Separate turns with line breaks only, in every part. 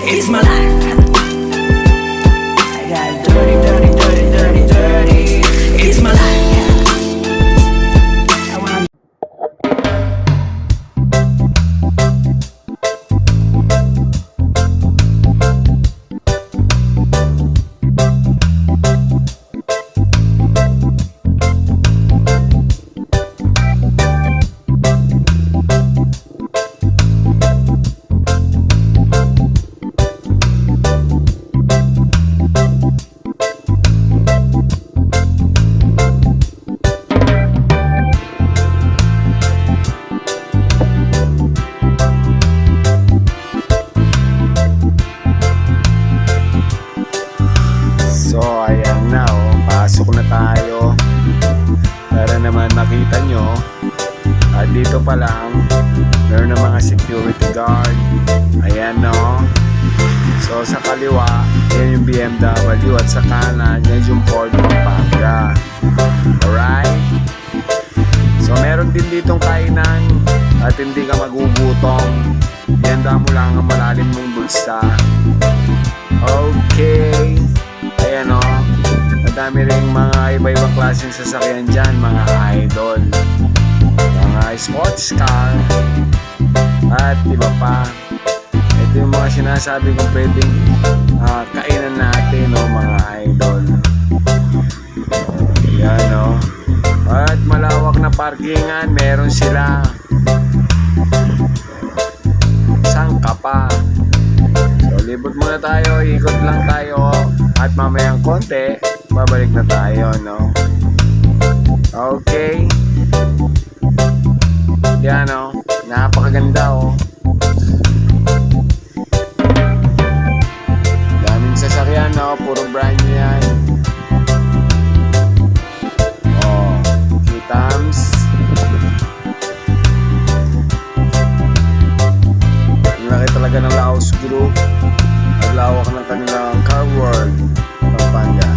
It's my life. I got dirty, dirty, dirty, dirty, dirty. It's my life. I wanna
So ayan na pasok na tayo para naman makita nyo. At dito pa lang meron na mga security guard. Ayan so sa kaliwa yan yung BMW at sa kanan yan yung Ford Pampanga. Alright, so meron din ditong kainan at hindi ka magugutom. Handa mo lang ang malalim mong bulsa. Okay, ayan madami rin mga iba-ibang klaseng sasakyan dyan, mga idol, mga sports car at iba pa. Ito yung mga sinasabi kong pwedeng kainan natin mga idol. Yan at malawak na parkingan meron sila. Sangka pa. So libot muna tayo, ikot lang tayo at mamayang konti babalik na tayo Okay, yan napakaganda daming sasakyan puro brand new yan. Few times laki talaga ng Laos Group. Naglawak ng kanilang car world Pampanga.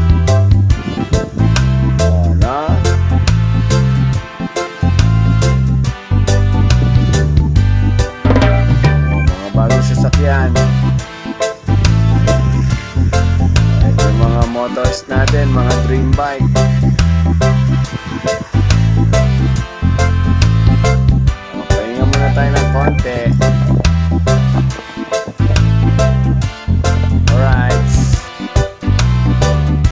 Mga bagong sasakyan. Ito yung mga motors natin, mga dream bike. Pahinga muna tayo ng konti.